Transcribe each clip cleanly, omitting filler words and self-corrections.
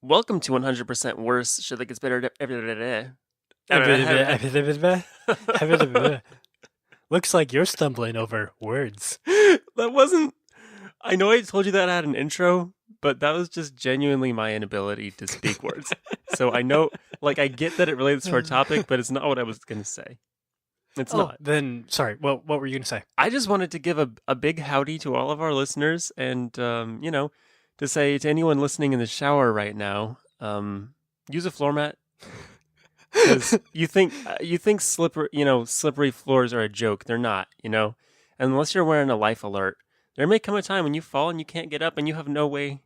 Welcome to 100% Worse. Shit that gets better every day. Looks like you're stumbling over words. That wasn't... I know I told you that I had an intro, but that was just genuinely my inability to speak words. So I know, I get that it relates to our topic, but it's not what I was going to say. It's not. Then, sorry, what were you going to say? I just wanted to give a big howdy to all of our listeners and, to say to anyone listening in the shower right now, use a floor mat. Because you think slippery floors are a joke. They're not, unless you're wearing a life alert. There may come a time when you fall and you can't get up and you have no way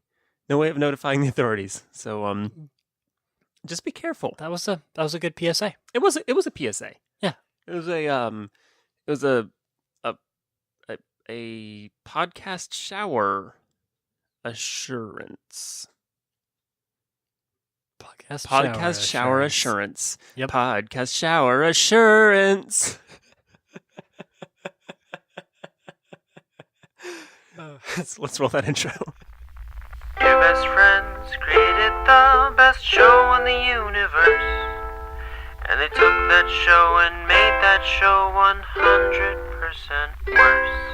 of notifying the authorities. So just be careful. That was a good PSA. It was a PSA. Yeah. It was a podcast shower assurance. Podcast shower assurance. Yep. Podcast shower assurance. Let's roll that intro. Your best friends created the best show in the universe. And they took that show and made that show 100% worse.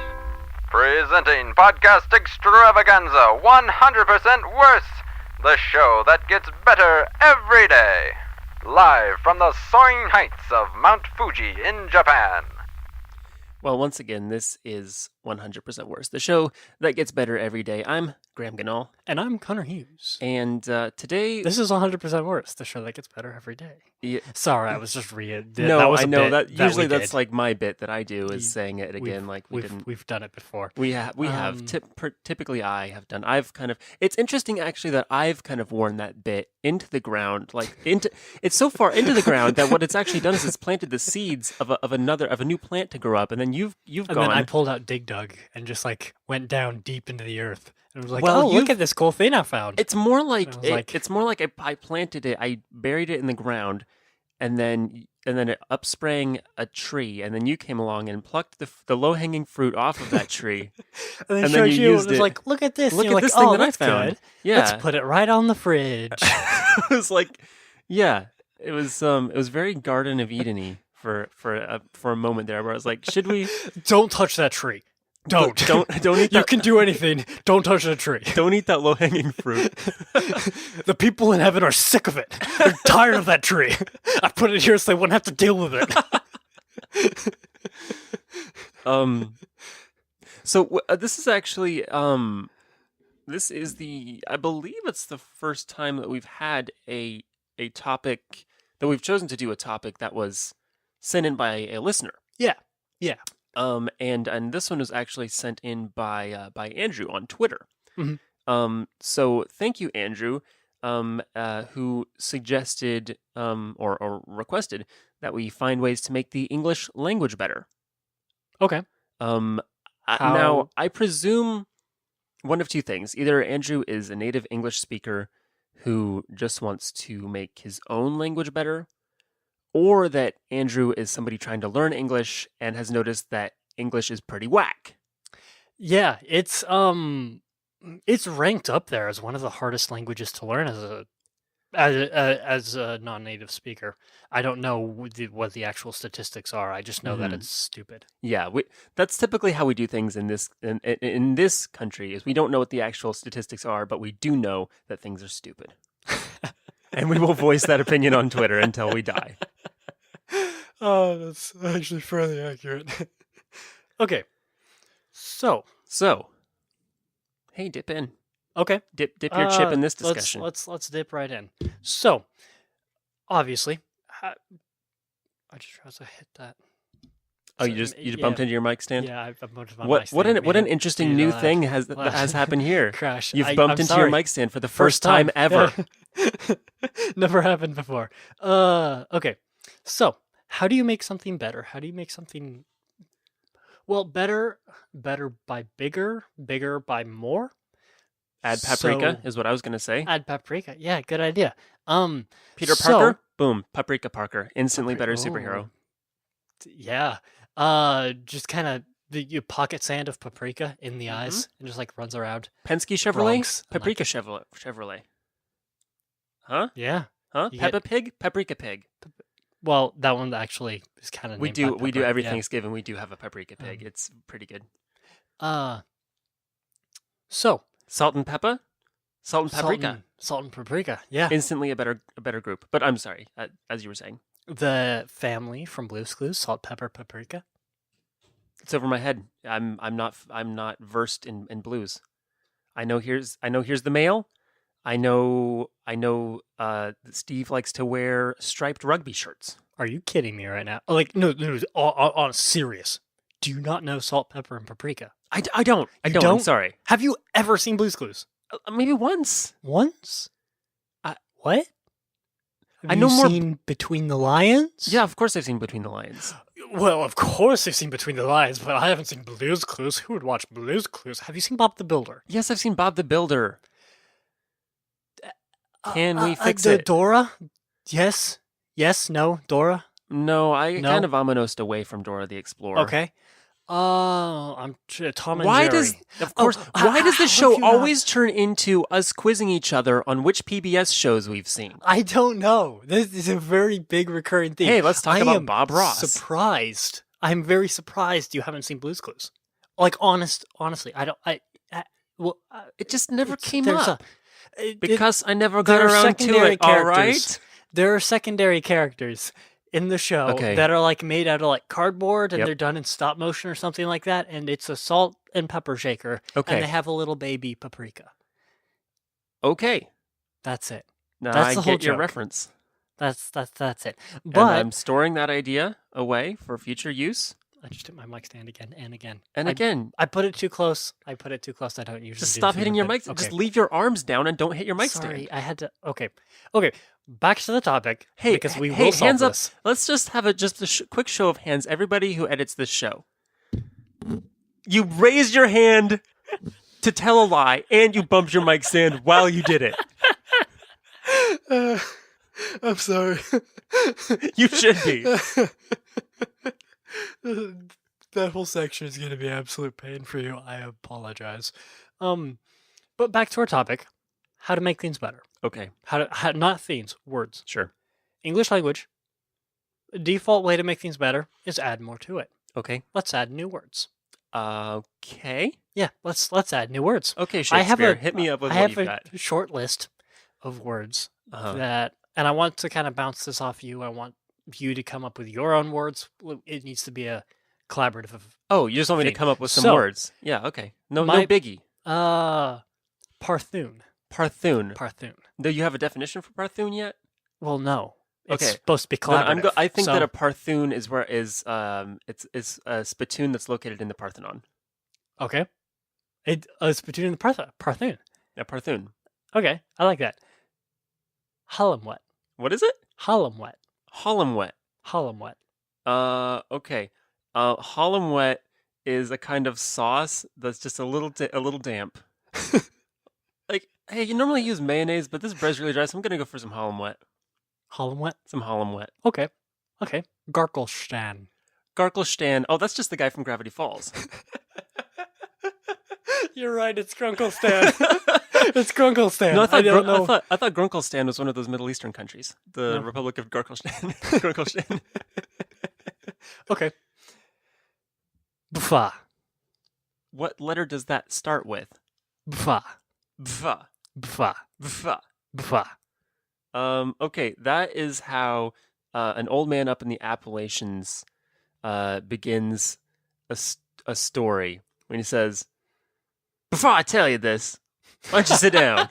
Presenting Podcast Extravaganza 100% Worse, the show that gets better every day. Live from the soaring heights of Mount Fuji in Japan. Well, once again, this is 100% Worse, the show that gets better every day. I'm Graham Ganol. And I'm Connor Hughes. And today... This is 100% Worse, the show that gets better every day. Yeah. Sorry, I was just reading. No, I know that usually that's like my bit that I do is saying it again. We've done it before. We have. Typically, I have done. It's interesting actually that I've kind of worn that bit into the ground, it's so far into the ground that what it's actually done is it's planted the seeds of a new plant to grow up, and then you've gone. And then I pulled out Dig Dug and just went down deep into the earth. And was like, look at this cool thing I found. It's more like I planted it. I buried it in the ground, and then it upsprang a tree, and then you came along and plucked the low hanging fruit off of that tree, and then you used it. Like, look at this. Look and at this thing that I found. Good. Yeah, let's put it right on the fridge. It was like, yeah, it was very Garden of Eden-y for a moment there, where I was like, should we? Don't touch that tree. Don't eat that. You can do anything. Don't touch the tree. Don't eat that low-hanging fruit. The people in heaven are sick of it. They're tired of that tree. I put it here so they wouldn't have to deal with it. So this is actually I believe it's the first time that we've had a topic that we've chosen to do a topic that was sent in by a listener. Yeah. And this one was actually sent in by Andrew on Twitter. Mm-hmm. So thank you, Andrew, who suggested or requested that we find ways to make the English language better. Okay. Now I presume one of two things: either Andrew is a native English speaker who just wants to make his own language better, or that Andrew is somebody trying to learn English and has noticed that English is pretty whack. Yeah, it's ranked up there as one of the hardest languages to learn as a non-native speaker. I don't know what the actual statistics are. I just know that it's stupid. Yeah, that's typically how we do things in this country. Is we don't know what the actual statistics are, but we do know that things are stupid. And we will voice that opinion on Twitter until we die. Oh, that's actually fairly accurate. Okay. So. Hey, dip in. Okay. Dip your chip in this discussion. Let's dip right in. So, obviously, I just tried to hit that. Oh, you bumped into your mic stand? Yeah, I bumped into my mic stand. What an interesting new thing has happened here. Crash. You've bumped into your mic stand for the first time ever. Never happened before. Okay. So, how do you make something better? How do you make something better by bigger by more? Add paprika is what I was going to say. Add paprika. Yeah, good idea. Peter Parker, boom, Paprika Parker, instantly better superhero. Yeah. Just kind of the pocket sand of paprika in the eyes and just runs around. Penske Chevrolet, Paprika Chevrolet. Huh? Yeah. Huh? You Peppa Pig? Paprika Pig. Well, that one actually is kind of We named do by Pepper. every Yeah. Thanksgiving. We do have a paprika pig. It's pretty good. So Salt and pepper, salt and paprika. Salt and paprika. Yeah. Instantly a better group. But I'm sorry, as you were saying, The family from Blue's Clues, salt, pepper, paprika. it's over my head. I'm not versed in blues. I know here's the mail. I know. That Steve likes to wear striped rugby shirts. Are you kidding me right now? Like, no, on serious. Do you not know salt, pepper, and paprika? I don't. You I'm don't? sorry. Have you ever seen Blue's Clues? Maybe once. Once? What? Have I know you more- seen Between the Lions? Yeah, of course I've seen Between the Lions. Well, of course I've seen Between the Lions, but I haven't seen Blue's Clues. Who would watch Blue's Clues? Have you seen Bob the Builder? Yes, I've seen Bob the Builder. Can we fix it? Dora? Yes? Yes? No? Dora? No, I No? kind of ominosed away from Dora the Explorer. Okay. I'm Tom and Why Jerry. does, of course, Oh, why does how the show have you not- always turn into us quizzing each other on which PBS shows we've seen? I don't know. This is a very big recurring theme. Hey, let's talk I about am Bob Ross. Surprised. I'm very surprised you haven't seen Blue's Clues. Like, honestly, I don't. It just never came there's up it- because I never got there are around to secondary it. All characters. right. there are secondary characters in the show Okay. that are like made out of like cardboard and Yep. they're done in stop motion or something like that, and it's a salt and pepper shaker. Okay. And they have a little baby paprika. Okay. That's it. Now That's I the whole get your joke. reference. That's it. And But I'm storing that idea away for future use. I just hit my mic stand again and again. And I- again, I put it too close. I don't usually just do stop the hitting finger your thing. mic. Okay. Just leave your arms down and don't hit your mic Sorry, stand. I had to. Okay. Back to the topic. Hey, because we hey, will solve hands up. this. Let's just have a quick show of hands. Everybody who edits this show, you raised your hand to tell a lie, and you bumped your mic stand while you did it. I'm sorry. You should be. That whole section is going to be absolute pain for you. I apologize. But back to our topic: how to make things better. Okay, How not things, words. sure. English language. Default way to make things better is add more to it. Okay. Let's add new words. Okay. Yeah, let's add new words. Okay, I have Shakespeare. a- Hit me up with I what have you've a got. short list of words Uh-huh. that, and I want to kind of bounce this off you. I want you to come up with your own words. It needs to be a collaborative. Oh, you just want me to thing. come up with some So, words? Yeah. Okay. No my- biggie. Parthoon. Parthoon. Parthoon. Do you have a definition for Parthoon yet? Well, no. It's Okay. supposed to be No, collaborative. I think so, that a Parthoon is it's a spitoon that's located in the Parthenon. okay. It's between the Parthoon. Yeah, Parthoon. Okay, I like that. Hallamwet. What is it? Hallamwet. Hollumwet. Hallamwet. Okay. Hollumwet is a kind of sauce that's just a little damp. Like, hey, you normally use mayonnaise, but this bread's really dry, so I'm gonna go for some Hollumwet. Hallamwet. Some Hollumwet. Okay. Garkelstan. Garkelstan. Oh, that's just the guy from Gravity Falls. You're right. It's Grunkelstan. It's Grunkelstan. No, I don't know. thought Grunkelstan was one of those Middle Eastern countries. The No. Republic of Garkelstan. Grunkelstan. Okay. Bfa. What letter does that start with? Bfa. Bfa. Bfa. Bfa. Bfa. Okay, that is how an old man up in the Appalachians begins a story when he says, "Before I tell you this, why don't you sit down?"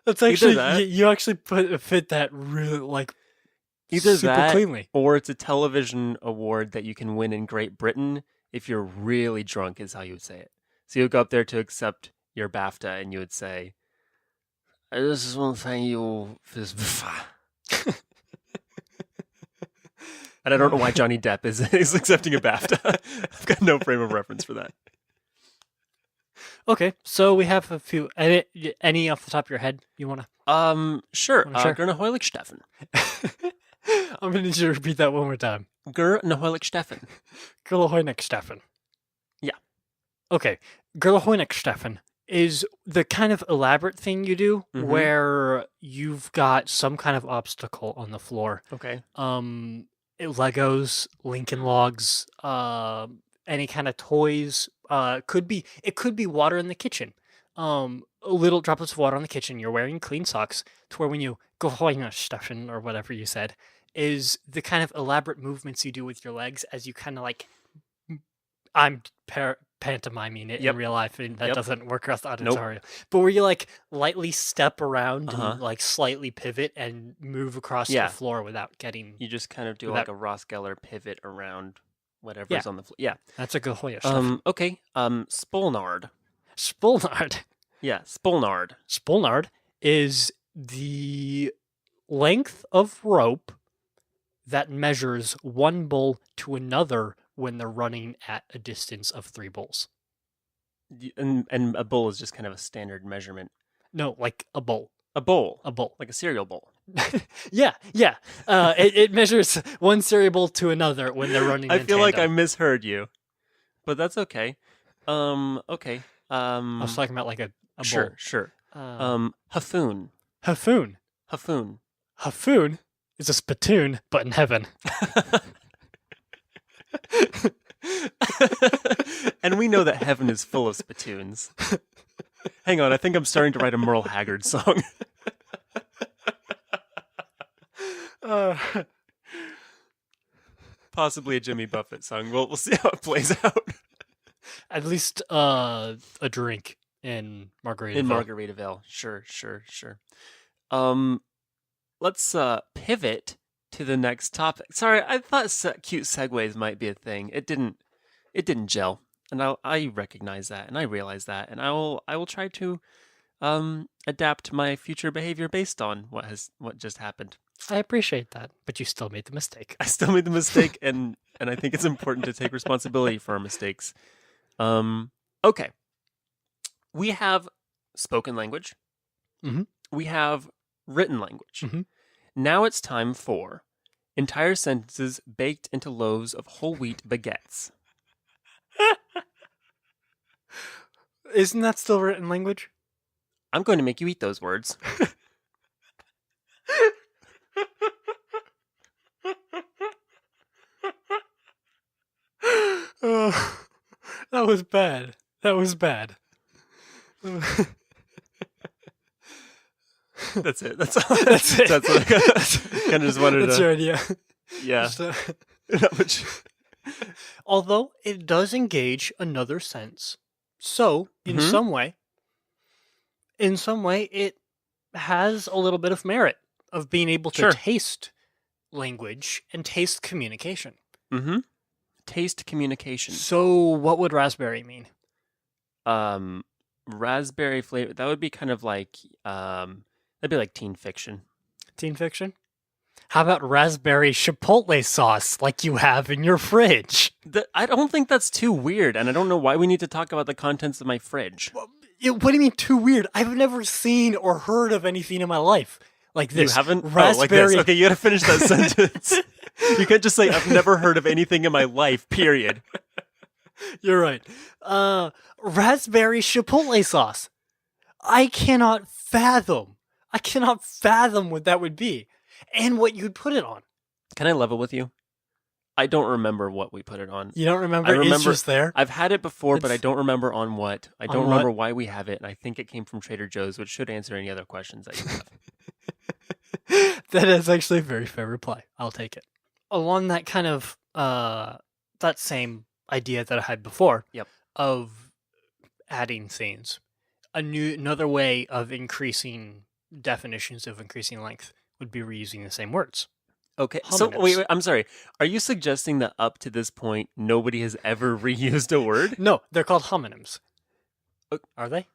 That's Either actually that- you actually fit that really like Either super that, cleanly. or it's a television award that you can win in Great Britain if you're really drunk, is how you would say it. So you would go up there to accept your BAFTA, and you would say, "I just want to thank you for this BAFTA." And I don't know why Johnny Depp is accepting a BAFTA. I've got no frame of reference for that. Okay, so we have a few. Any off the top of your head you want to? Sure. Sure. Gernahoilig Stefan. I'm going to need you to repeat that one more time. Gernahoilig Stefan. Gerlahoinik Stefan. Yeah. Okay, Gerlahoinik Stefan is the kind of elaborate thing you do Mhm. where you've got some kind of obstacle on the floor. Okay. Legos, Lincoln Logs, any kind of toys. It could be water in the kitchen. Little droplets of water on the kitchen. You're wearing clean socks to where when you go Stefan or whatever you said is the kind of elaborate movements you do with your legs as you kind of like. I'm pantomiming it Yep. in real life, and that Yep. doesn't work across the Nope. auditorium. But where you like lightly step around Uh-huh. and like slightly pivot and move across Yeah. the floor without getting. You just kind of do Without- like a Ross Geller pivot around whatever's Yeah. on the floor. Yeah. That's a good Hoya stuff. Okay. Spolnard. Spolnard. Yeah. Spolnard. Spolnard is the length of rope that measures one bull to another when they're running at a distance of 3 bulls. And a bowl is just kind of a standard measurement. No, like a bull. A bowl. A bull. Like a cereal bowl. Yeah. It measures one cereal bowl to another when they're running. I in feel like I tandem. misheard you, but that's okay. Okay. I was talking about like a Sure, bull. sure. Uh, Haffoon. Haffoon. Haffoon. Haffoon is a spitoon, but in heaven. And we know that heaven is full of spitoons. Hang on, I think I'm starting to write a Merle Haggard song. Possibly a Jimmy Buffett song. We'll see how it plays out. At least a drink in Margaritaville. In Margaritaville. Sure. Let's pivot to the next topic. Sorry, I thought cute segues might be a thing. It didn't gel. And I recognize that and I realize that, and I will try to adapt my future behavior based on what just happened. I appreciate that, but you still made the mistake. I still made the mistake, and I think it's important to take responsibility for our mistakes. Okay. We have spoken language. Mhm. We have written language. Mhm. Now it's time for entire sentences baked into loaves of whole wheat baguettes. Isn't that still written language? I'm going to make you eat those words. That was bad. That's it. That's all. That's it. That's what I kind of just wanted That's to. your idea. Yeah. Just, Not much. although it does engage another sense. So, in Mhm. some way, it has a little bit of merit of being able to Sure. taste language and taste communication. Mm-hmm. Taste communication. So, what would raspberry mean? Raspberry flavor. That would be kind of like that'd be like teen fiction. Teen fiction? How about raspberry chipotle sauce like you have in your fridge? I don't think that's too weird, and I don't know why we need to talk about the contents of my fridge. What do you mean too weird? I've never seen or heard of anything in my life like this. You haven't? Raspberry. Oh, like this. Okay, you gotta finish that sentence. You can't just say, I've never heard of anything in my life, period. You're right. Raspberry chipotle sauce. I cannot fathom what that would be and what you'd put it on. Can I level with you? I don't remember what we put it on. You don't remember? I remember It's just there. I've had it before, but I It's- don't remember on what. I On don't what? remember why we have it, and I think it came from Trader Joe's, which should answer any other questions that you have. That is actually a very fair reply. I'll take it. Along that kind of that same idea that I had before. Yep. Of adding scenes. Another way of increasing definitions of increasing length would be reusing the same words. Okay, so Homonyms. wait, I'm sorry. Are you suggesting that up to this point, nobody has ever reused a word? No, they're called homonyms. Are they?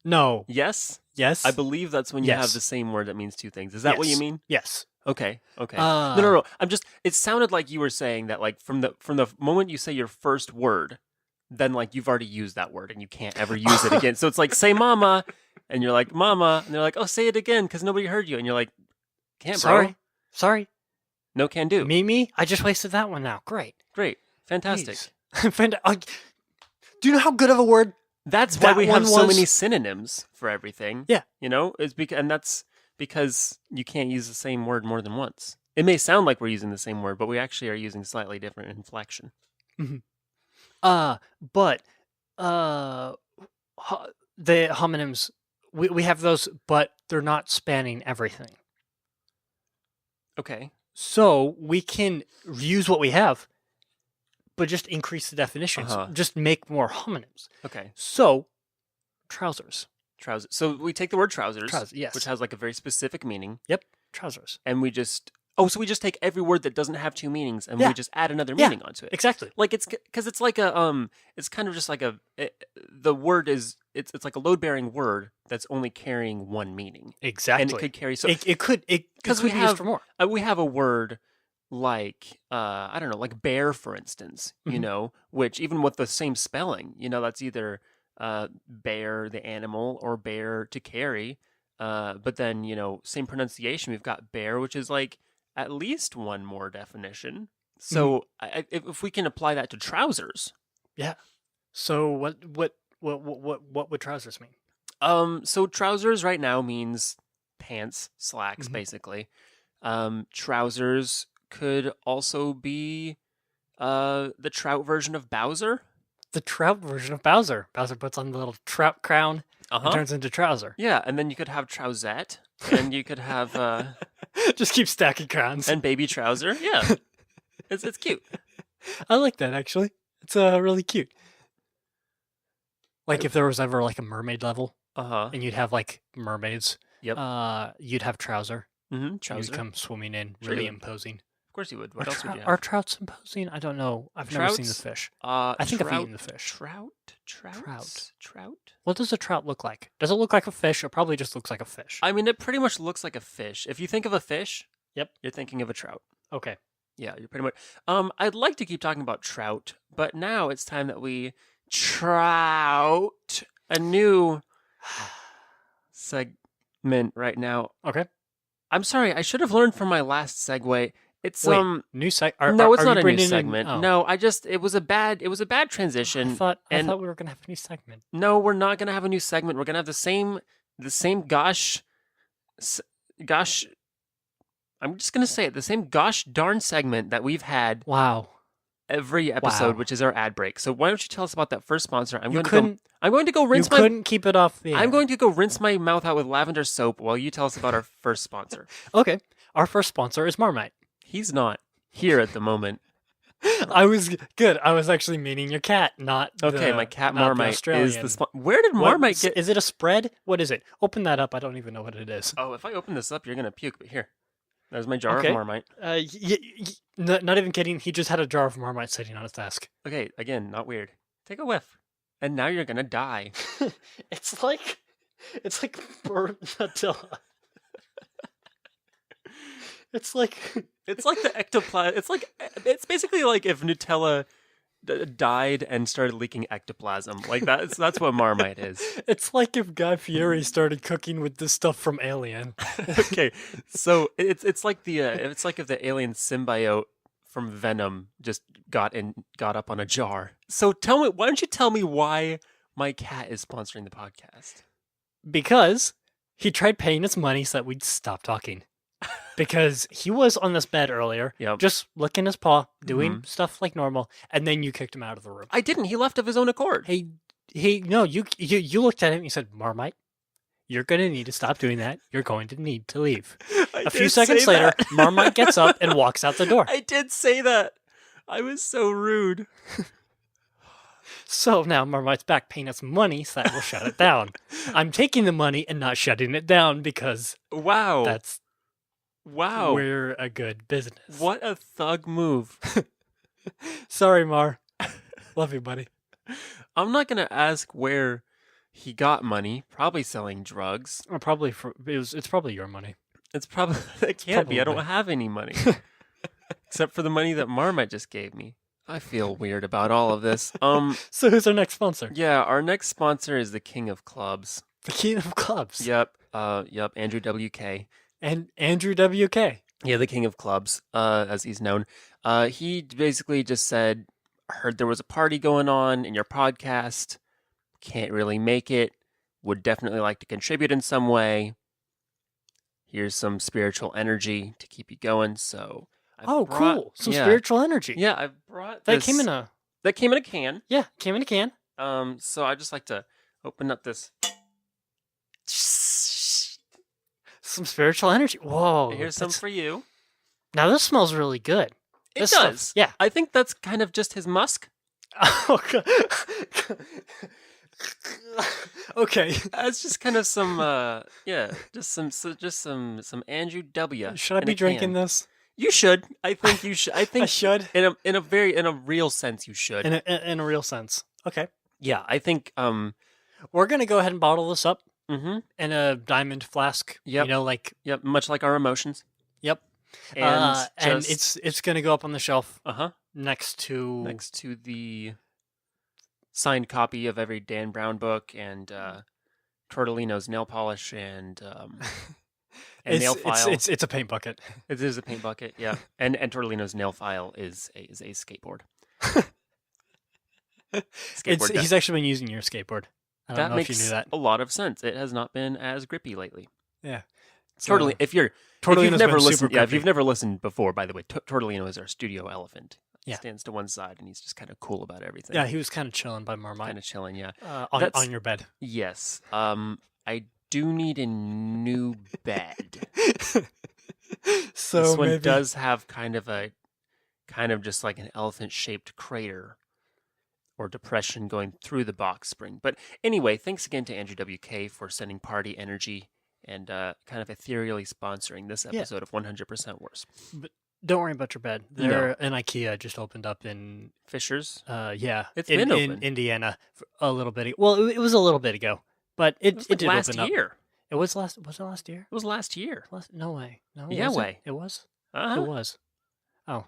No. Yes? Yes. I believe that's when you have Yes. the same word that means two things. Is that what you Yes. mean? Yes. Okay. No. I'm just. It sounded like you were saying that, like, from the moment you say your first word, then like you've already used that word and you can't ever use it again. So it's like, say mama, and you're like mama, and they're like, oh, say it again because nobody heard you, and you're like, can't, bro. Sorry. No can do. Me. I just wasted that one now. Great. Great. Fantastic. Jeez. Do you know how good of a word? That's why That we have one so was- many synonyms for everything. Yeah. You know, and that's because you can't use the same word more than once. It may sound like we're using the same word, but we actually are using slightly different inflection. But the homonyms, we have those, but they're not spanning everything. Okay. So we can use what we have, but just increase the definitions. Just make more homonyms. Okay. So, trousers. Trousers. So we take the word trousers, Yes. which has like a very specific meaning, Yep. Trousers. and we just so we just take every word that doesn't have two meanings and Yeah. we just add another Yeah. meaning onto it. Exactly. Like it's because it's like a it's kind of just like the word is it's like a load bearing word that's only carrying one meaning, Exactly. and it could carry it could be used for more. we have a word like I don't know, like bear, for instance, you Mhm. know, which even with the same spelling, you know, that's either bear the animal or bear to carry, but then, you know, same pronunciation, we've got bear, which is like at least one more definition. So if we can apply that to trousers, So what would trousers mean? so trousers right now means pants, slacks, Mhm. basically. Trousers could also be the Trout version of Bowser. The Trout version of Bowser. Bowser puts on the little trout crown and turns into trouser. Yeah, and then you could have Trousette, and you could have Just keep stacking crowns. and Baby Trouser. Yeah, it's cute. I like that, actually. It's really cute. Like if there was ever like a mermaid level and you'd have like mermaids, Yep. You'd have trouser. Mm-hmm. You'd Trouser. come swimming in, Sure really you would. imposing. Of course you would. What else would you Are have? trouts imposing? I don't know. I've never seen the Trouts? fish. I I think I've eaten the fish. Trout. What does a trout look like? Does it look like a fish? It probably just looks like a fish. I mean, it pretty much looks like a fish. If you think of a fish, Yep. you're thinking of a trout. Okay. Yeah, you're pretty much. I'd like to keep talking about trout, but now it's time that we trout a new segment right now. Okay. I'm sorry, I should have learned from my last segue. It's Wait, new seg. no, it's are not you a new bringing in- segment. oh. No, it was a bad transition. I thought and- we were gonna have a new segment. No, we're not gonna have a new segment. We're gonna have the same gosh. I'm just gonna say it. The same gosh darn segment that we've had Wow. every episode, Wow. which is our ad break. So why don't you tell us about that first sponsor? I'm You going to go You rinse my. couldn't keep it off the air. I'm going to go rinse my mouth out with lavender soap while you tell us about our first sponsor. Okay. Our first sponsor is Marmite. He's not here at the moment. I was good. I was actually meaning your cat, not Okay, my cat not the Marmite is Australian. the Where did What- Marmite get? Is it a spread? What is it? Open that up. I don't even know what it is. Oh, if I open this up, you're gonna puke. But here, there's my jar Okay. of Marmite. Not even kidding. He just had a jar of Marmite sitting on his desk. Okay, again, not weird. Take a whiff, and now you're gonna die. It's like burnt Nutella. It's like It's like the ectoplasm. It's basically like if Nutella died and started leaking ectoplasm. Like that's what Marmite is. it's like if Guy Fieri started cooking with this stuff from Alien. Okay, so it's like if the alien symbiote from Venom just got up on a jar. So why don't you tell me why my cat is sponsoring the podcast? Because he tried paying us money so that we'd stop talking. Because he was on this bed earlier, Yep. just licking his paw, doing stuff like normal, and then you kicked him out of the room. I didn't. He left of his own accord. No, you looked at him and you said, Marmite, you're going to need to stop doing that. You're going to need to leave. I A few did seconds say later, that. Marmite gets up and walks out the door. I did say that. I was so rude. So now Marmite's back paying us money so that we'll shut it down. I'm taking the money and not shutting it down because Wow. Wow. We're a good business. What a thug move. Sorry, Mar. Love you, buddy. I'm not going to ask where he got money. Probably selling drugs. It's probably your money. It can't be. I don't Probably. have any money. Except for the money that Marmite just gave me. I feel weird about all of this. So who's our next sponsor? Yeah, our next sponsor is the King of Clubs. The King of Clubs. Yep. Andrew W.K. And Andrew W.K. Yeah, the King of Clubs, as he's known. He basically just said, heard there was a party going on in your podcast. Can't really make it. Would definitely like to contribute in some way. Here's some spiritual energy to keep you going. So, cool! Some spiritual energy. Yeah, I brought that this. came in a can. Yeah, came in a can. So I just like to open up this. Some spiritual energy. Whoa! Here's some for you. Now this smells really good. It does. Yeah. I think that's kind of just his musk. Okay. It's just kind of some, just some Andrew W. Should I be drinking this? You should. I think you should. I think I should. In a real sense, you should. In a real sense. Okay. Yeah, I think. We're gonna go ahead and bottle this up. Mm-hmm. In a diamond flask. Yep. Yep. Much like our emotions. Yep. And it's gonna go up on the shelf. Next to the signed copy of every Dan Brown book and Tortellino's nail polish and nail file. It's a paint bucket. It is a paint bucket, yeah. And Tortellino's nail file is a skateboard. He's actually been using your skateboard. I don't know if you knew that. A lot of sense. It has not been as grippy lately. Yeah. So, if you've never listened before, by the way, Tortellino is our studio elephant. He stands to one side and he's just kind of cool about everything. Yeah, he was kind of chilling by Marmite. Kind of chilling, yeah. On your bed. Yes. I do need a new bed. So this one does have kind of just like an elephant-shaped crater or depression going through the box spring. But anyway, thanks again to Andrew W.K. for sending party energy and kind of ethereally sponsoring this episode of 100% Worse. But don't worry about your bed. An IKEA just opened up in Fishers. Yeah, it's been open in Indiana a little bit. Well, it was a little bit ago, but it did last open year. Up. It was last. Was it last year? It was last year. No way. No. Yeah, way. It was. Uh-huh. It was. Oh,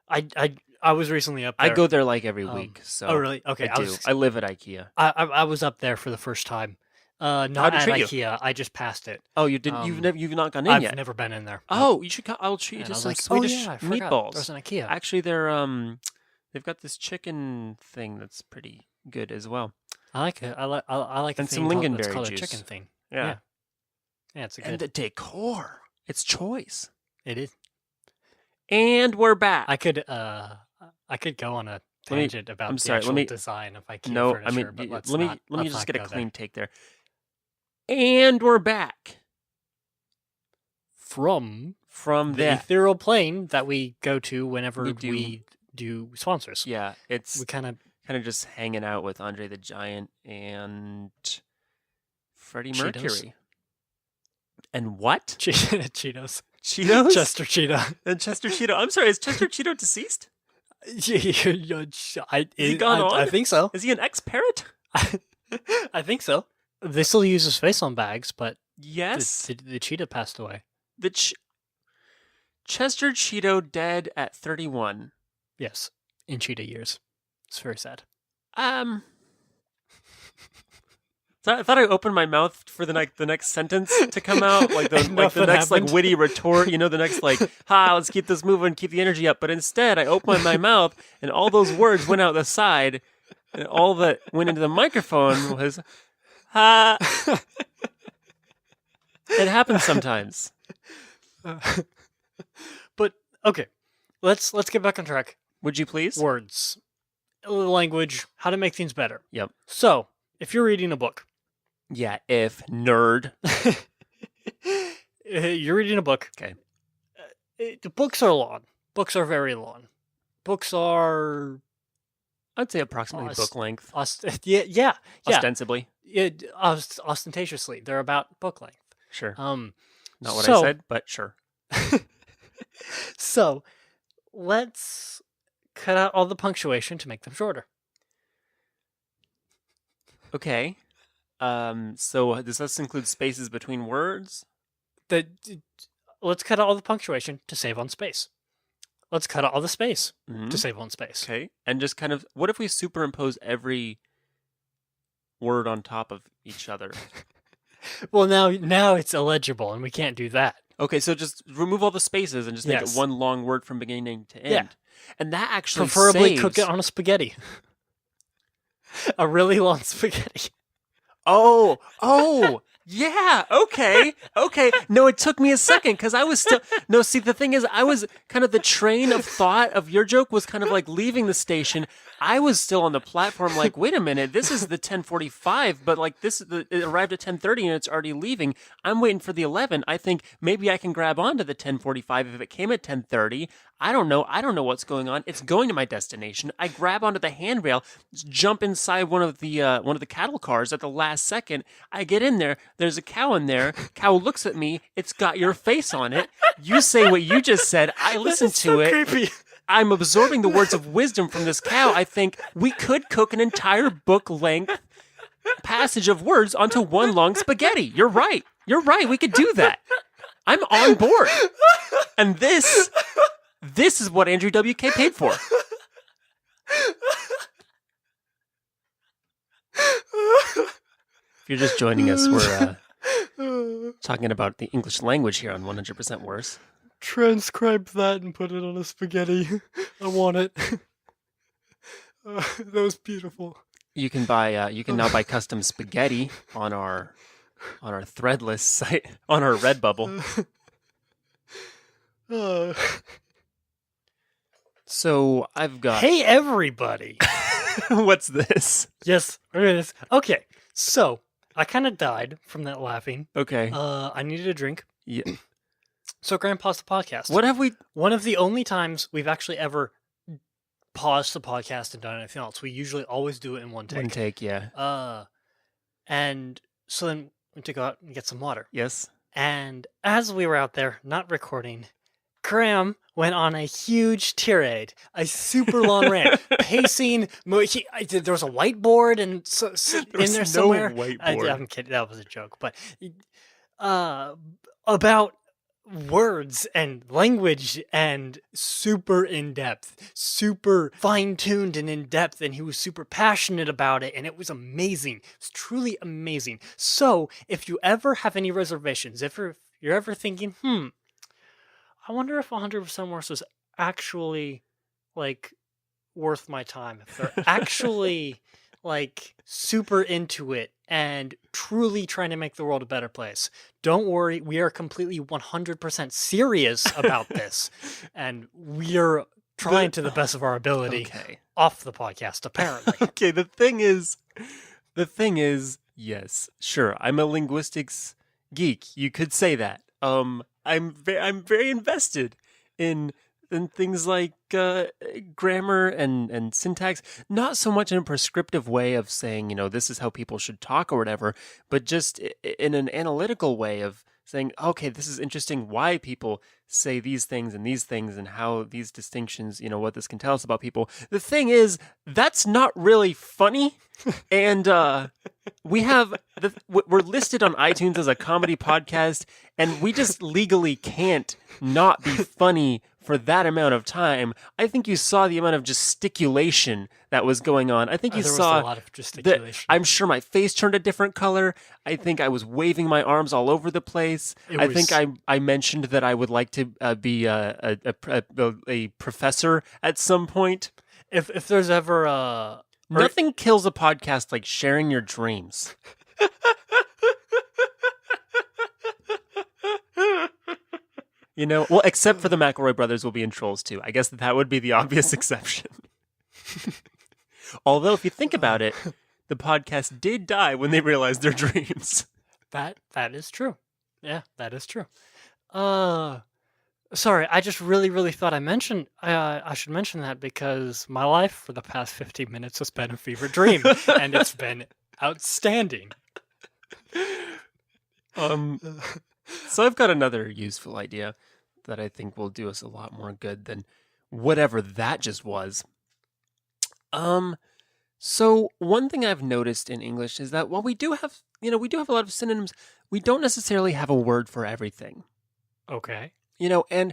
I was recently up there. I go there like every week. So. Oh really? Okay. I live at IKEA. I was up there for the first time. Not at IKEA. I just passed it. Oh, you didn't. You've not gone in yet. I've never been in there. Oh, you should. I'll treat you to some Swedish meatballs. There's an IKEA. Actually, they've got this chicken thing that's pretty good as well. I like it. I like and some lingonberry called juice. A chicken thing. Yeah. Yeah, it's a good. And the decor. It's choice. It is. And we're back. I could go on a tangent about the actual design of IKEA furniture, but let me just get a clean take there. And we're back from the ethereal plane that we go to whenever we do sponsors. Yeah, we kind of just hanging out with Andre the Giant and Freddie Mercury. And what? Cheetos. Cheetos? Chester Cheetah. And Chester Cheetah. I'm sorry, is Chester Cheetah deceased? Is he gone on? I think so. Is he an ex-parrot? I think so. They still use his face on bags, but yes, the cheetah passed away. Chester Cheetah dead at 31. Yes, in cheetah years. It's very sad. So I thought I opened my mouth for the next sentence to come out, like the next like witty retort, the next like, let's keep this moving, keep the energy up. But instead, I opened my mouth, and all those words went out the side, and all that went into the microphone was. It happens sometimes. But okay, let's get back on track. Would you please? Words, language, how to make things better. Yep. So, if you're reading a book. Yeah, if nerd. You're reading a book. Okay. The books are long. Books are very long. Books are... I'd say approximately book length. Yeah. Ostensibly. Yeah, ostentatiously. They're about book length. Sure. Not what I said, but sure. So, let's cut out all the punctuation to make them shorter. Okay. So does this include spaces between words? Let's cut out all the punctuation to save on space. Let's cut out all the space to save on space. Okay. And just kind of, what if we superimpose every word on top of each other? Well, now it's illegible, and we can't do that. Okay, so just remove all the spaces and just make it one long word from beginning to end. And that actually Preferably saves... cook it on a spaghetti. A really long spaghetti. Oh, yeah, okay. No, it took me a second because I was still... No, see, the thing is, I was kind of... The train of thought of your joke was kind of like leaving the station. I was still on the platform like, wait a minute, this is the 10:45, but like it arrived at 10:30 and it's already leaving. I'm waiting for the 11. I think maybe I can grab onto the 10:45 if it came at 10:30. I don't know what's going on. It's going to my destination. I grab onto the handrail, jump inside one of the cattle cars at the last second. I get in there. There's a cow in there. Cow looks at me. It's got your face on it. You say what you just said. I listen to it. Creepy. I'm absorbing the words of wisdom from this cow. I think we could cook an entire book-length passage of words onto one long spaghetti. You're right. We could do that. I'm on board. And this is what Andrew W.K. paid for. If you're just joining us, we're talking about the English language here on 100% Worse. Transcribe that and put it on a spaghetti. I want it. That was beautiful. You can now buy custom spaghetti on our Threadless site, on our Redbubble. So I've got... Hey, everybody. What's this? Yes. Okay. So I kind of died from that laughing. Okay. I needed a drink. Yeah. So Graham paused the podcast. What have we... One of the only times we've actually ever paused the podcast and done anything else. We usually always do it in one take. One take, yeah. And so then we went to go out and get some water. Yes. And as we were out there, not recording, Graham went on a huge tirade, a super long rant, pacing. There was a whiteboard and in there somewhere. No whiteboard. I'm kidding. That was a joke. But about words and language and super in-depth, super fine-tuned and in-depth, and he was super passionate about it, and it was amazing. It was truly amazing. So if you ever have any reservations, if you're ever thinking, I wonder if 100% Worse was actually like worth my time, if they're actually like super into it and truly trying to make the world a better place, don't worry, we are completely 100% serious about this, and we are trying to the best of our ability off the podcast, apparently. Okay, the thing is, yes, sure, I'm a linguistics geek. You could say that. I'm very invested in things like grammar and syntax, not so much in a prescriptive way of saying, this is how people should talk or whatever, but just in an analytical way of saying, okay, this is interesting why people say these things and how these distinctions, what this can tell us about people. The thing is, that's not really funny. And we're listed on iTunes as a comedy podcast, and we just legally can't not be funny for that amount of time. I think you saw the amount of gesticulation that was going on. I think you saw a lot of gesticulation. I'm sure my face turned a different color. I think I was waving my arms all over the place. I think I mentioned that I would like to be a professor at some point. If there's ever nothing kills a podcast like sharing your dreams. Well, except for the McElroy brothers will be in Trolls too. I guess that would be the obvious exception. Although, if you think about it, the podcast did die when they realized their dreams. That is true. Yeah, that is true. Sorry, I just really thought I should mention that because my life for the past 15 minutes has been a fever dream, and it's been outstanding. So I've got another useful idea that I think will do us a lot more good than whatever that just was. So one thing I've noticed in English is that while we do have a lot of synonyms, we don't necessarily have a word for everything. Okay. And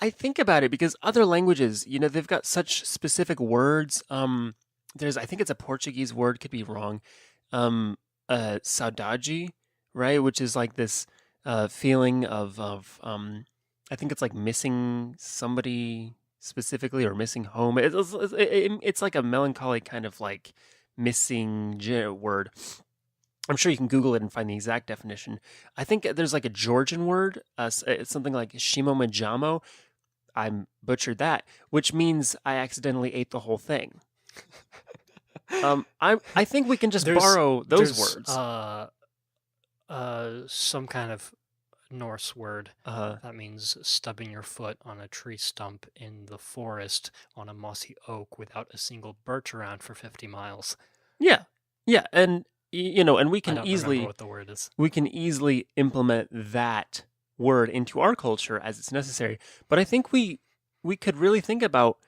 I think about it because other languages, they've got such specific words. I think it's a Portuguese word, could be wrong. Saudade, right? Which is like this feeling of I think it's like missing somebody specifically, or missing home. It's like a melancholy kind of like missing word. I'm sure you can Google it and find the exact definition. I think there's like a Georgian word. It's something like shimomajamo. I butchered that, which means I accidentally ate the whole thing. I think we can just borrow those words. Some kind of Norse word Uh-huh. that means stubbing your foot on a tree stump in the forest on a mossy oak without a single birch around for 50 miles. Yeah, and and we I can don't easily remember what the word is. implement that word into our culture as it's necessary. But I think we could really think about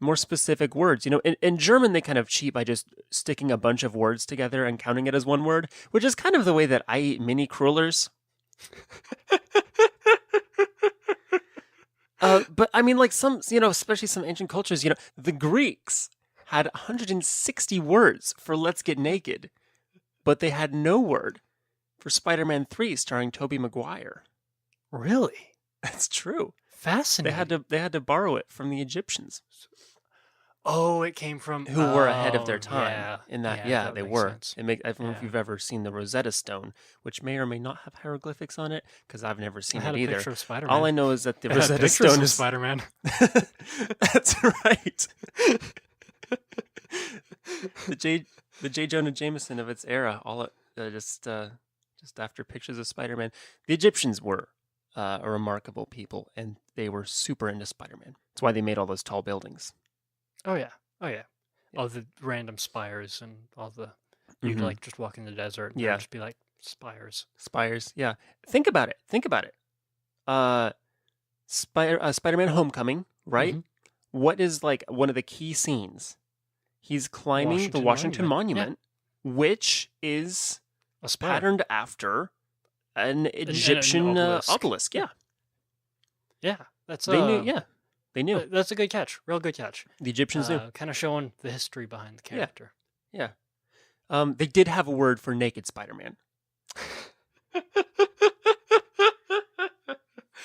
more specific words. In German, they kind of cheat by just sticking a bunch of words together and counting it as one word, which is kind of the way that I eat mini crullers. But I mean, like some, especially some ancient cultures, the Greeks had 160 words for "Let's Get Naked," but they had no word for Spider-Man 3 starring Tobey Maguire. Really? That's true. Fascinating. They had to borrow it from the Egyptians, Oh, it came from who were ahead of their time. Yeah, In that, that they makes were. sense. I don't know if Yeah. you've ever seen the Rosetta Stone, which may or may not have hieroglyphics on it, because I've never I seen had it a either. picture of Spider-Man. All I know is that the It had Rosetta pictures Stone of is Spider-Man. That's right. the J. Jonah Jameson of its era, all just after pictures of Spider-Man. The Egyptians were a remarkable people, and they were super into Spider-Man. That's why they made all those tall buildings. Oh yeah. All the random spires and all the you'd Mhm. like just walk in the desert and Yeah. there'd just be like spires. Spires, yeah. Think about it. Spider-Man Homecoming, right? Mhm. What is like one of the key scenes? He's climbing the Washington Monument, which is A spire. patterned after an Egyptian obelisk. Yeah, Yeah, that's they knew. Yeah, they knew. That's a good catch. Real good catch. The Egyptians knew. Kind of showing the history behind the character. Yeah. They did have a word for naked Spider-Man.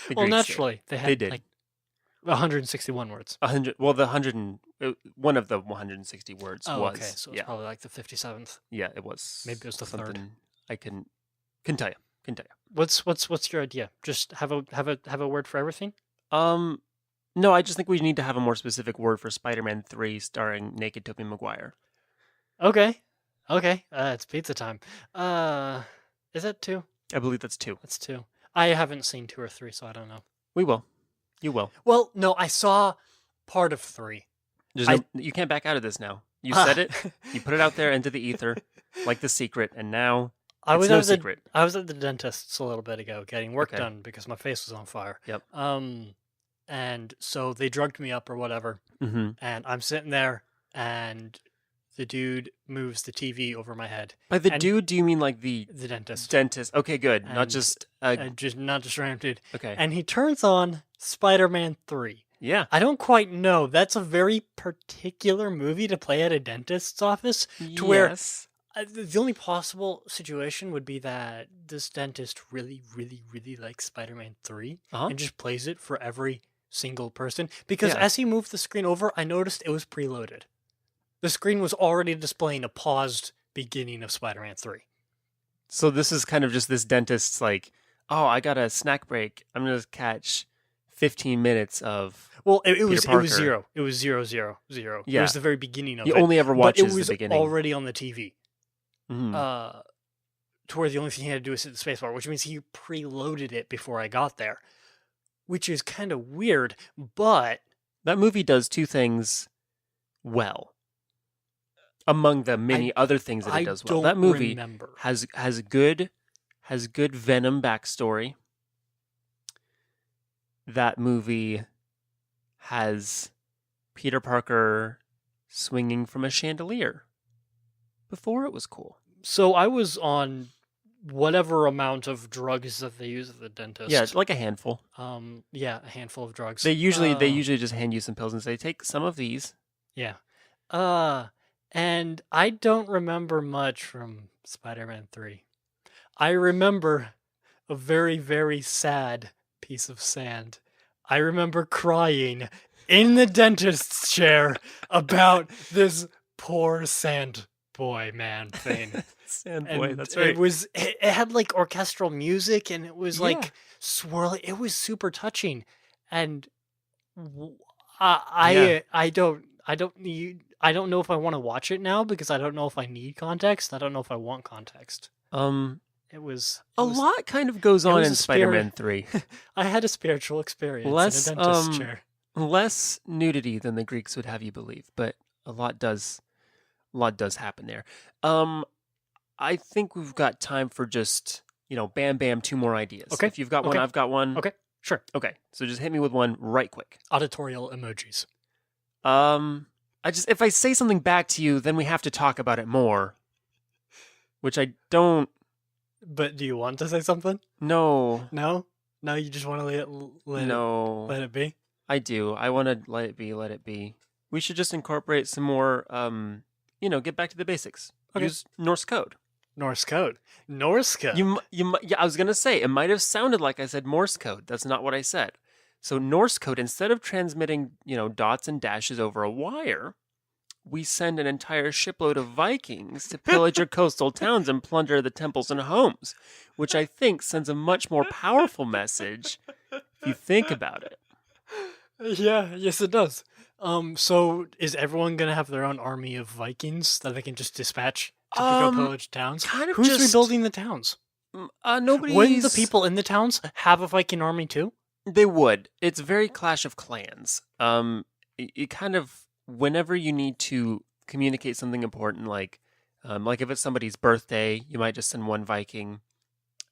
The Well, Greeks did. naturally, they had did. like 161 words. 100. Well, one of the 160 words Oh, was. okay, so it's probably like the 57th. Yeah, it was. Maybe it was the third. something I couldn't tell you. What's your idea? Just have a word for everything? No, I just think we need to have a more specific word for Spider-Man 3 starring naked Tobey Maguire. Okay. It's pizza time. Is that 2? I believe that's 2. That's 2. I haven't seen 2 or 3, so I don't know. We will. You will. Well, no, I saw part of 3. You can't back out of this now. You said it. You put it out there into the ether, like The Secret, and now it's no secret. I was at the dentist's a little bit ago getting work Okay. done because my face was on fire. Yep. And so they drugged me up or whatever, Mm-hmm. and I'm sitting there, and the dude moves the TV over my head. By the And- dude, do you mean like the The dentist. dentist? Okay, good. Not And- just. Just not just random dude. Okay. And he turns on Spider-Man 3. Yeah. I don't quite know. That's a very particular movie to play at a dentist's office. To where- Yes. The only possible situation would be that this dentist really, really, really likes Spider-Man 3 Uh-huh. and just plays it for every single person. Because Yeah. as he moved the screen over, I noticed it was preloaded. The screen was already displaying a paused beginning of Spider-Man 3. So this is kind of just this dentist's like, oh, I got a snack break. I'm gonna catch 15 minutes of. Well, it was Parker. 0. It was 0, 0, 0. It Yeah. was the very beginning of He it. only ever But watches it was the beginning. already on the TV. Mhm. To where the only thing he had to do was hit the spacebar, which means he preloaded it before I got there, which is kind of weird. But That movie does two things well. Among the many other things that I it does well, don't that movie remember. has good Venom backstory. That movie has Peter Parker swinging from a chandelier before it was cool. So I was on whatever amount of drugs that they use at the dentist. Yeah, like a handful. Yeah, a handful of drugs. They usually just hand you some pills and say, take some of these. Yeah. And I don't remember much from Spider-Man 3. I remember a very, very sad piece of sand. I remember crying in the dentist's chair about this poor sand boy man thing. Sandboy, And that's right. it had like orchestral music, and it was Yeah. like swirling. It was super touching, and I don't know if I want to watch it now because I don't know if I need context. I don't know if I want context. It was A lot kind of goes on was in a spirit- Spider-Man 3. I had a spiritual experience Less, in a dentist's chair. Less nudity than the Greeks would have you believe, but a lot does happen there. I think we've got time for just, bam, bam, 2 more ideas. Okay. If you've got one, Okay. I've got one. Okay, sure. Okay. So just hit me with one right quick. Auditorial emojis. If I say something back to you, then we have to talk about it more. Which I don't But do you want to say something? know. No? No, you just want to let it be? I do. I want to let it be. We should just incorporate some more, get back to the basics. Okay. Use Norse code. Norse code. Norse code. Yeah, I was going to say, it might have sounded like I said Morse code. That's not what I said. So Norse code, instead of transmitting, dots and dashes over a wire, we send an entire shipload of Vikings to pillage your coastal towns and plunder the temples and homes, which I think sends a much more powerful message if you think about it. Yeah, yes it does. So is everyone gonna have their own army of Vikings that they can just dispatch to go pillage towns? kind of Who's just- rebuilding the towns? Nobody's... Wouldn't the people in the towns have a Viking army too? They would. It's very Clash of Clans. It kind of, whenever you need to communicate something important, like if it's somebody's birthday, you might just send one Viking.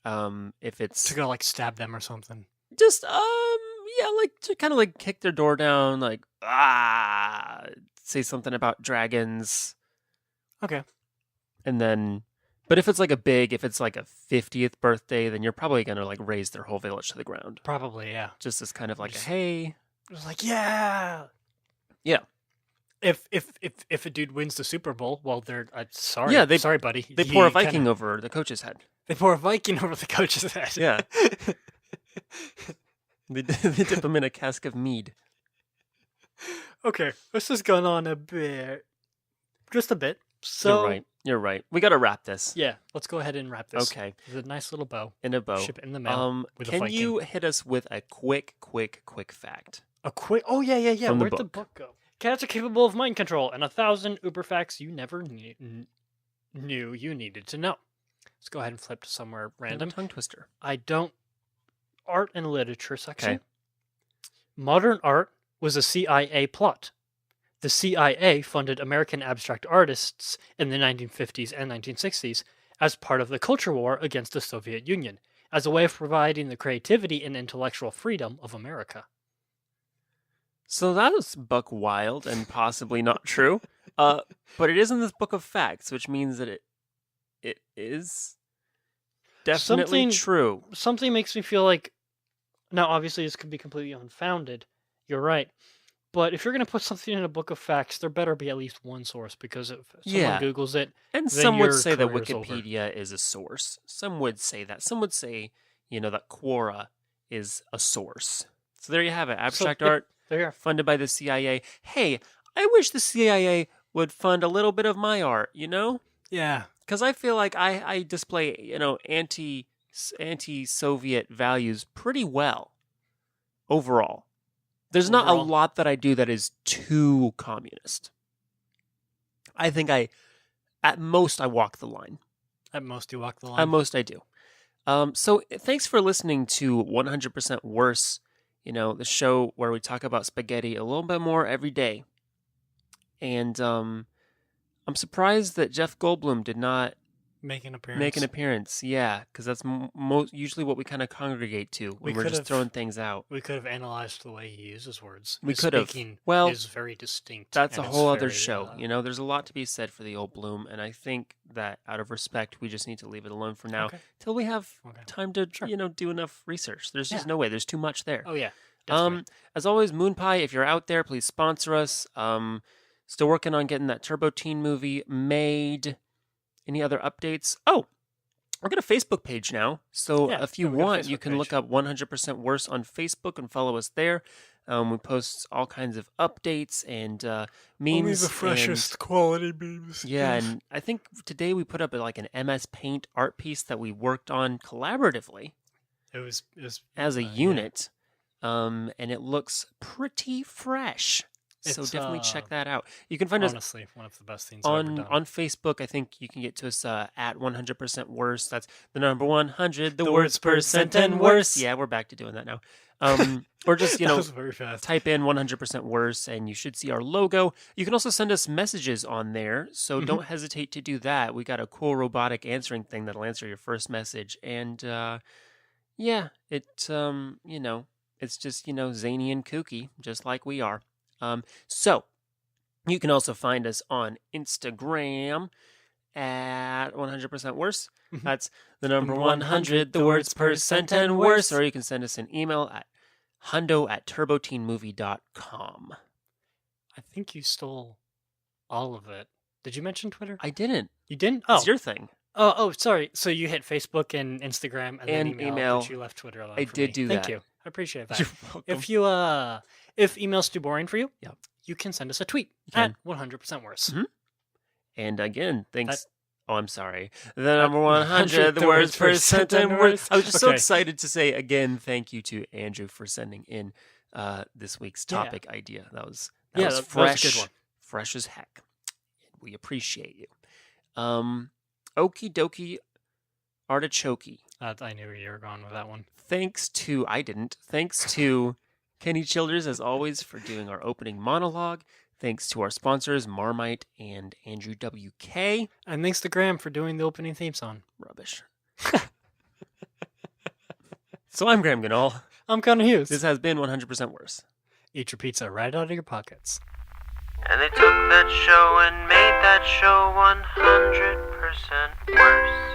If it's To go like stab them or something. just to kind of like kick their door down, like say something about dragons, Okay. and then. But if it's like a 50th birthday, then you're probably gonna like raise their whole village to the ground, Probably, yeah. just as kind of like a Just- hey. It was like, yeah. Yeah. If a dude wins the Super Bowl, well, they're sorry. Yeah, sorry, buddy. They pour a You kinda- Viking over the coach's head. They pour a Viking over the coach's head. Yeah. They dip him in a cask of mead. Okay, this has gone on a bit, just a bit. So You're right. We got to wrap this. yeah, let's go ahead and wrap this. Okay. With a nice little bow. In a bow. Ship it in the mail with a Can Viking. you hit us with a quick fact? A quick. Oh yeah. From the Where'd the book go? Cats are capable of mind control and 1,000 uber facts you never knew you needed to know. Let's go ahead and flip to somewhere random. Tongue twister. Art and literature section. Okay. Modern art was a CIA plot. The CIA funded American abstract artists in the 1950s and 1960s as part of the culture war against the Soviet Union, as a way of providing the creativity and intellectual freedom of America. So that was buck wild and possibly not true. But it is in this book of facts, which means that it is definitely Something- true. Something makes me feel like, now obviously this could be completely unfounded, you're right, but if you're going to put something in a book of facts, there better be at least one source, because if someone Yeah. Googles it, And then some would your say that career's over. Wikipedia is a source. Some would say that. Some would say, that Quora is a source. So there you have it. Abstract yep. art there you are. funded by the CIA. Hey, I wish the CIA would fund a little bit of my art, Yeah. Because I feel like I display, anti-Soviet values pretty well overall. There's not a Overall. lot that I do that is too communist. I think at most, I walk the line. At most you walk the line. At most, I do. So thanks for listening to 100% Worse, the show where we talk about spaghetti a little bit more every day. And I'm surprised that Jeff Goldblum did not Make an appearance. make an appearance. Yeah, because that's usually what we kind of congregate to when we're just could've- throwing things out. We could have analyzed the way he uses words. We His could have. speaking Well, is very distinct. That's a and it's whole other very, show. There's a lot to be said for the old Bloom, and I think that out of respect, we just need to leave it alone for now Okay. till we have Okay. time to, Sure. do enough research. There's just Yeah. no way. There's too much there. Oh yeah. Definitely. As always, Moon Pie, if you're out there, please sponsor us. Still working on getting that Turbo Teen movie made. Any other updates? Oh, we've got a Facebook page now. So Yeah, if you we got a want, you Facebook can look page. up 100% Worse on Facebook and follow us there. We post all kinds of updates and memes. Only the freshest quality memes. Yeah, and I think today we put up like an MS Paint art piece that we worked on collaboratively. It was as a unit, and it looks pretty fresh. So definitely check that out. You can find honestly one of the best things on I've ever done. on Facebook. I think you can get to us at 100% worse. That's the number 100, the words percent and worse. Yeah, we're back to doing that now. Or just That was very fast. type in 100% worse, and you should see our logo. You can also send us messages on there, so don't hesitate to do that. We got a cool robotic answering thing that'll answer your first message, and yeah, it it's just zany and kooky, just like we are. So you can also find us on Instagram at 100% worse. That's the number 100, the words percent and worse. Or you can send us an email at hundo@turboteenmovie.com. I think you stole all of it. Did you mention Twitter? I didn't. You didn't? Oh, It's your thing. Oh, sorry. So you hit Facebook and Instagram and then email. But you left Twitter alone. I for did me. do Thank that. you. I appreciate that. You're welcome. If email's too boring for you, Yep. you can send us a tweet can. at 100% worse. Mhm. And again, thanks. Oh, I'm sorry. The number 100, the words percent and worse. I was just so Okay. excited to say again, thank you to Andrew for sending in this week's topic idea. That was that fresh, was a good one. fresh as heck. We appreciate you. Okie dokie artichoke. I knew you were going with that one. Thanks to Kenny Childers, as always, for doing our opening monologue. Thanks to our sponsors, Marmite and Andrew W.K. And thanks to Graham for doing the opening theme song. Rubbish. So I'm Graham Ganol. I'm Connor Hughes. This has been 100% worse. Eat your pizza right out of your pockets. And they took that show and made that show 100% worse.